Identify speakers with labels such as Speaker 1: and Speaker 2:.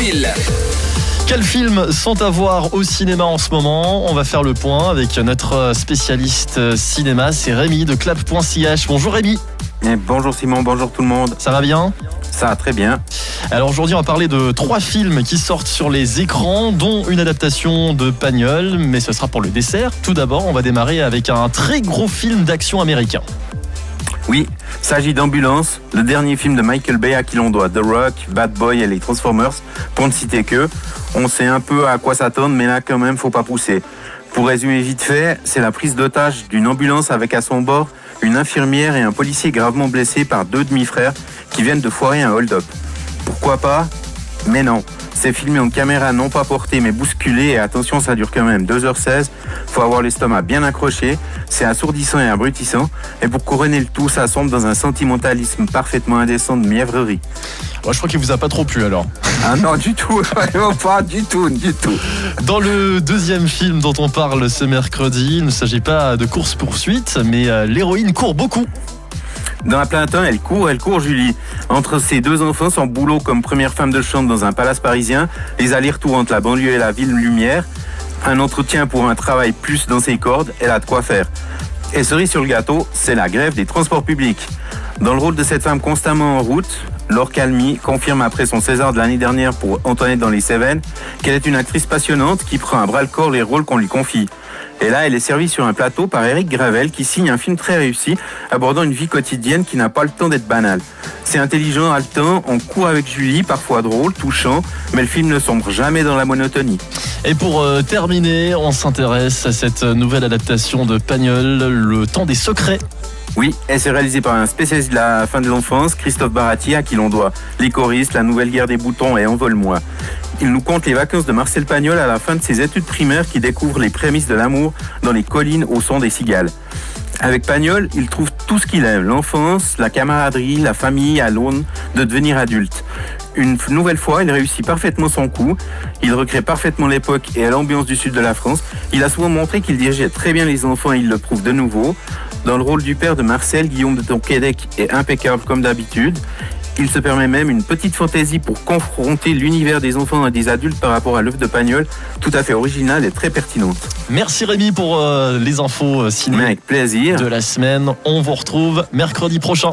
Speaker 1: cinéphile.
Speaker 2: Quels films sont à voir au cinéma en ce moment? On va faire le point avec notre spécialiste cinéma, c'est Rémi de clap.ch. Bonjour Rémi.
Speaker 3: Bonjour Simon, bonjour tout le monde.
Speaker 2: Ça va bien?
Speaker 3: Ça va très bien.
Speaker 2: Alors aujourd'hui on va parler de 3 films qui sortent sur les écrans, dont une adaptation de Pagnol, mais ce sera pour le dessert. Tout d'abord on va démarrer avec un très gros film d'action américain.
Speaker 3: Oui, il s'agit d'Ambulance, le dernier film de Michael Bay à qui l'on doit The Rock, Bad Boy et les Transformers, pour ne citer que. On sait un peu à quoi s'attendre, mais là quand même faut pas pousser. Pour résumer vite fait, c'est la prise d'otage d'une ambulance avec à son bord une infirmière et un policier gravement blessés par 2 demi-frères qui viennent de foirer un hold-up. Pourquoi pas? Mais non. C'est filmé en caméra non pas portée mais bousculée et attention ça dure quand même 2h16, faut avoir l'estomac bien accroché, c'est assourdissant et abrutissant et pour couronner le tout ça sombre dans un sentimentalisme parfaitement indécent de mièvrerie.
Speaker 2: Bon, je crois qu'il vous a pas trop plu alors.
Speaker 3: Ah non du tout, vraiment pas du tout.
Speaker 2: Dans le deuxième film dont on parle ce mercredi, il ne s'agit pas de course-poursuite mais l'héroïne court beaucoup.
Speaker 3: Dans un plein temps, elle court Julie. Entre ses 2 enfants, son boulot comme première femme de chambre dans un palace parisien, les allers-retours entre la banlieue et la ville lumière, un entretien pour un travail plus dans ses cordes, elle a de quoi faire. Et cerise sur le gâteau, c'est la grève des transports publics. Dans le rôle de cette femme constamment en route, Laure Calmy confirme après son César de l'année dernière pour Antoinette dans les Cévennes qu'elle est une actrice passionnante qui prend à bras-le-corps les rôles qu'on lui confie. Et là, elle est servie sur un plateau par Éric Gravel qui signe un film très réussi abordant une vie quotidienne qui n'a pas le temps d'être banale. C'est intelligent, haletant, on court avec Julie, parfois drôle, touchant, mais le film ne sombre jamais dans la monotonie.
Speaker 2: Et pour terminer, on s'intéresse à cette nouvelle adaptation de Pagnol, Le Temps des Secrets.
Speaker 3: Oui, elle s'est réalisée par un spécialiste de la fin de l'enfance, Christophe Barati, à qui l'on doit Les choristes, La Nouvelle Guerre des Boutons et Envole-moi. Il nous conte les vacances de Marcel Pagnol à la fin de ses études primaires qui découvre les prémices de l'amour dans les collines au son des cigales. Avec Pagnol, il trouve tout ce qu'il aime, l'enfance, la camaraderie, la famille à l'aune de devenir adulte. Une nouvelle fois, il réussit parfaitement son coup, il recrée parfaitement l'époque et l'ambiance du sud de la France. Il a souvent montré qu'il dirigeait très bien les enfants et il le prouve de nouveau. Dans le rôle du père de Marcel, Guillaume de Tonquédec est impeccable comme d'habitude. Il se permet même une petite fantaisie pour confronter l'univers des enfants et des adultes par rapport à l'œuvre de Pagnol, tout à fait originale et très pertinente.
Speaker 2: Merci Rémi pour les infos ciné
Speaker 3: avec plaisir
Speaker 2: de la semaine. On vous retrouve mercredi prochain.